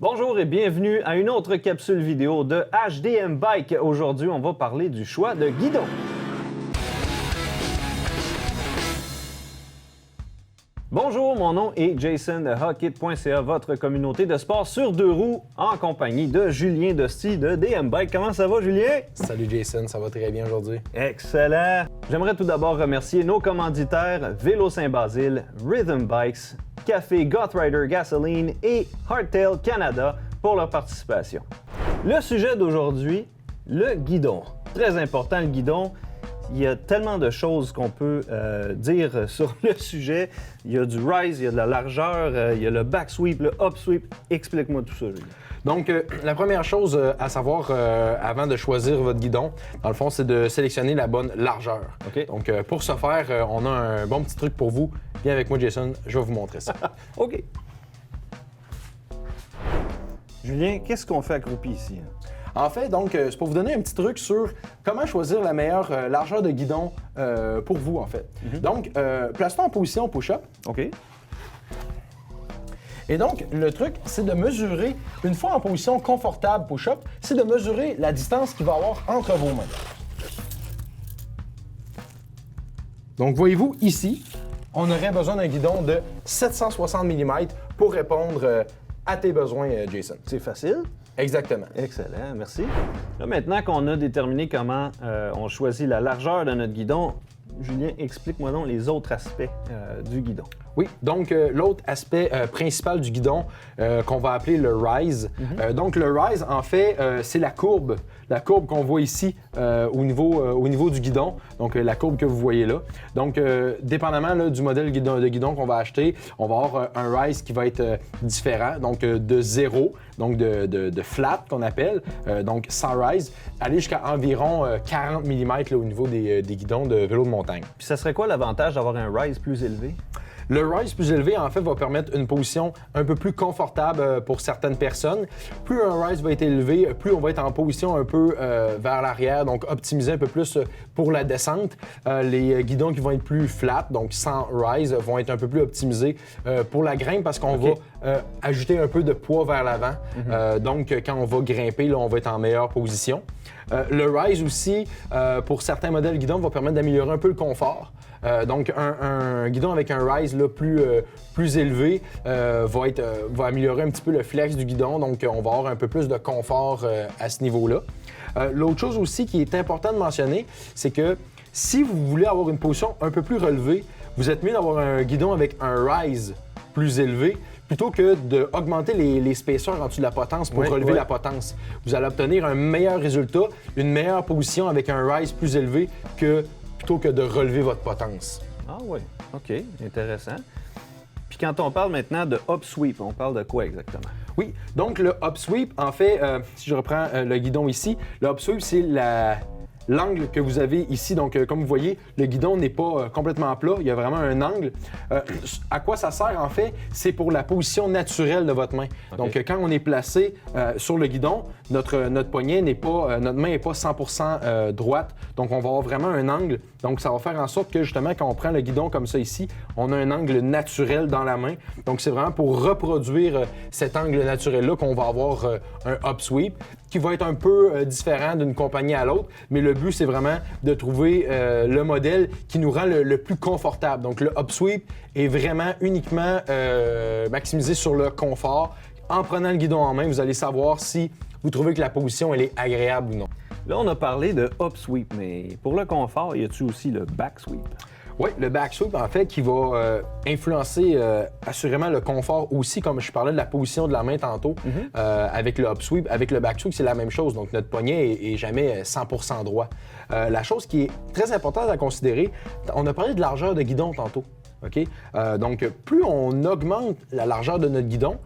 Bonjour et bienvenue à une autre capsule vidéo de HDM Bike. Aujourd'hui, on va parler du choix de guidon. Bonjour, mon nom est Jason de Hockit.ca, votre communauté de sport sur deux roues, en compagnie de Julien Dostie de DM Bike. Comment ça va, Julien? Salut Jason, ça va très bien aujourd'hui. Excellent! J'aimerais tout d'abord remercier nos commanditaires Vélo Saint-Basile, Rhythm Bikes, Café Gothrider Gasoline et Hardtail Canada pour leur participation. Le sujet d'aujourd'hui, le guidon. Très important, le guidon. Il y a tellement de choses qu'on peut dire sur le sujet. Il y a du rise, il y a de la largeur, il y a le back sweep, le up sweep. Explique-moi tout ça, Julien. Donc, la première chose à savoir avant de choisir votre guidon, dans le fond, c'est de sélectionner la bonne largeur. OK. Donc, pour ce faire, on a un bon petit truc pour vous. Viens avec moi, Jason, je vais vous montrer ça. OK. Julien, qu'est-ce qu'on fait accroupi ici? En fait, donc, c'est pour vous donner un petit truc sur comment choisir la meilleure largeur de guidon pour vous, en fait. Donc, place-toi en position push-up. OK. Et donc, le truc, c'est de mesurer, une fois en position confortable push-up, c'est de mesurer la distance qu'il va y avoir entre vos mains. Donc, voyez-vous, ici, on aurait besoin d'un guidon de 760 mm pour répondre à tes besoins, Jason. C'est facile? Exactement. Excellent, merci. Là, maintenant qu'on a déterminé comment on choisit la largeur de notre guidon, Julien, explique-moi donc les autres aspects du guidon. Oui, donc l'autre aspect principal du guidon qu'on va appeler le rise. Donc le rise, en fait, c'est la courbe qu'on voit ici au niveau du guidon, donc la courbe que vous voyez là. Donc, dépendamment là, du modèle de guidon qu'on va acheter, on va avoir un rise qui va être différent, donc de zéro, donc de flat qu'on appelle, donc sans rise, aller jusqu'à environ 40 mm là, au niveau des guidons de vélo de montagne. Puis ça serait quoi l'avantage d'avoir un rise plus élevé? Le rise plus élevé, en fait, va permettre une position un peu plus confortable pour certaines personnes. Plus un rise va être élevé, plus on va être en position un peu vers l'arrière, donc optimiser un peu plus pour la descente. Les guidons qui vont être plus flat, donc sans rise, vont être un peu plus optimisés pour la grimpe parce qu'on va ajouter un peu de poids vers l'avant. Donc, quand on va grimper, là, on va être en meilleure position. Le rise aussi, pour certains modèles guidons, va permettre d'améliorer un peu le confort. Donc, un guidon avec un rise là, plus élevé va améliorer un petit peu le flex du guidon. Donc, on va avoir un peu plus de confort à ce niveau-là. L'autre chose aussi qui est important de mentionner, c'est que si vous voulez avoir une position un peu plus relevée, vous êtes mieux d'avoir un guidon avec un rise plus élevé plutôt que d'augmenter les spacers en dessous de la potence pour relever la potence. Vous allez obtenir un meilleur résultat, une meilleure position avec un rise plus élevé plutôt que de relever votre potence. Ah oui, OK, intéressant. Puis quand on parle maintenant de up sweep, on parle de quoi exactement? Oui, donc le up sweep, en fait, si je reprends le guidon ici, le up sweep, c'est l'angle que vous avez ici. Donc, comme vous voyez, le guidon n'est pas complètement plat, il y a vraiment un angle. À quoi ça sert, en fait? C'est pour la position naturelle de votre main. Okay. Donc, quand on est placé sur le guidon, notre poignet notre main n'est pas 100% droite. Donc, on va avoir vraiment un angle. Donc, ça va faire en sorte que, justement, quand on prend le guidon comme ça ici, on a un angle naturel dans la main. Donc, c'est vraiment pour reproduire cet angle naturel-là qu'on va avoir un up sweep qui va être un peu différent d'une compagnie à l'autre. Mais le but, c'est vraiment de trouver le modèle qui nous rend le plus confortable. Donc, le up sweep est vraiment uniquement maximisé sur le confort. En prenant le guidon en main, vous allez savoir si vous trouvez que la position elle est agréable ou non. Là, on a parlé de up sweep, mais pour le confort, y a-t-il aussi le back sweep? Oui, le back sweep, en fait, qui va influencer assurément le confort aussi, comme je parlais de la position de la main tantôt, avec le up sweep. Avec le back sweep, c'est la même chose. Donc, notre poignet est jamais 100% droit. La chose qui est très importante à considérer, on a parlé de largeur de guidon tantôt. Okay? Donc, plus on augmente la largeur de notre guidon,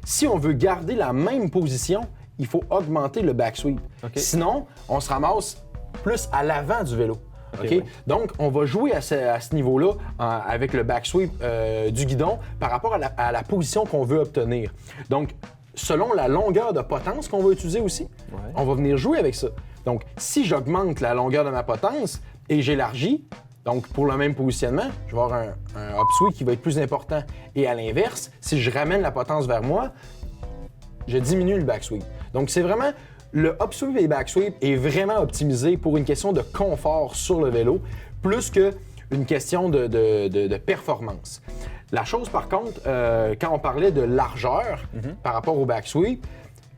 si on veut garder la même position, il faut augmenter le back sweep. Okay. Sinon, on se ramasse plus à l'avant du vélo. Okay? Donc, on va jouer à ce niveau-là avec le back sweep du guidon par rapport à la position qu'on veut obtenir. Donc, selon la longueur de potence qu'on va utiliser aussi, on va venir jouer avec ça. Donc, si j'augmente la longueur de ma potence et j'élargis, donc pour le même positionnement, je vais avoir un up sweep qui va être plus important. Et à l'inverse, si je ramène la potence vers moi, je diminue le backsweep. Donc, c'est vraiment le upsweep et le backsweep est vraiment optimisé pour une question de confort sur le vélo, plus qu'une question de performance. La chose, par contre, quand on parlait de largeur par rapport au backsweep,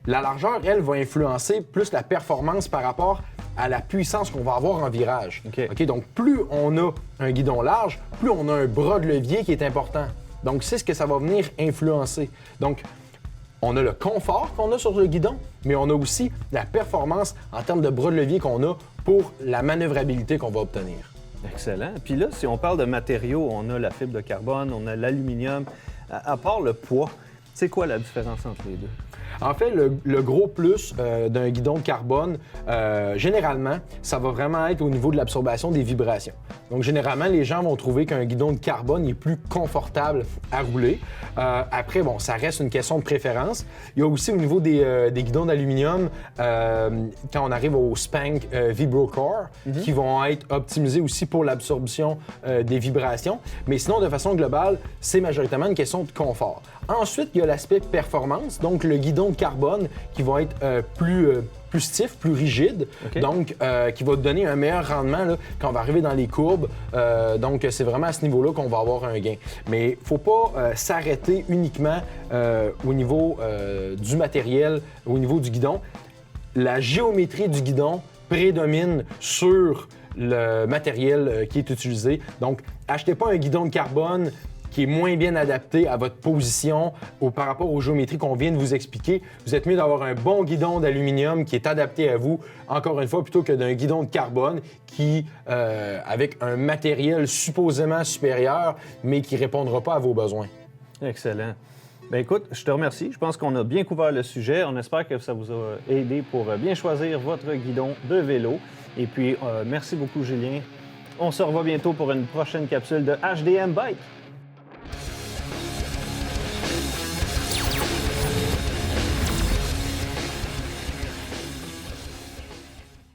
la largeur, elle, va influencer plus la performance par rapport à la puissance qu'on va avoir en virage. OK. Donc, plus on a un guidon large, plus on a un bras de levier qui est important. Donc, c'est ce que ça va venir influencer. Donc, on a le confort qu'on a sur le guidon, mais on a aussi la performance en termes de bras de levier qu'on a pour la manœuvrabilité qu'on va obtenir. Excellent. Puis là, si on parle de matériaux, on a la fibre de carbone, on a l'aluminium. À part le poids, c'est quoi la différence entre les deux? En fait, le gros plus d'un guidon de carbone, généralement, ça va vraiment être au niveau de l'absorption des vibrations. Donc, généralement, les gens vont trouver qu'un guidon de carbone est plus confortable à rouler. Après, bon, ça reste une question de préférence. Il y a aussi au niveau des guidons d'aluminium, quand on arrive au Spank VibroCore, qui vont être optimisés aussi pour l'absorption des vibrations. Mais sinon, de façon globale, c'est majoritairement une question de confort. Ensuite, il y a l'aspect performance, donc le guidon de carbone qui va être plus stiff, plus rigide, donc qui va donner un meilleur rendement là, quand on va arriver dans les courbes. Donc, c'est vraiment à ce niveau-là qu'on va avoir un gain. Mais il ne faut pas s'arrêter uniquement au niveau du matériel, au niveau du guidon. La géométrie du guidon prédomine sur le matériel qui est utilisé. Donc, achetez pas un guidon de carbone qui est moins bien adapté à votre position ou par rapport aux géométries qu'on vient de vous expliquer. Vous êtes mieux d'avoir un bon guidon d'aluminium qui est adapté à vous, encore une fois, plutôt que d'un guidon de carbone qui, avec un matériel supposément supérieur, mais qui ne répondra pas à vos besoins. Excellent. Bien, écoute, je te remercie. Je pense qu'on a bien couvert le sujet. On espère que ça vous a aidé pour bien choisir votre guidon de vélo. Et puis, merci beaucoup, Julien. On se revoit bientôt pour une prochaine capsule de HDM Bike.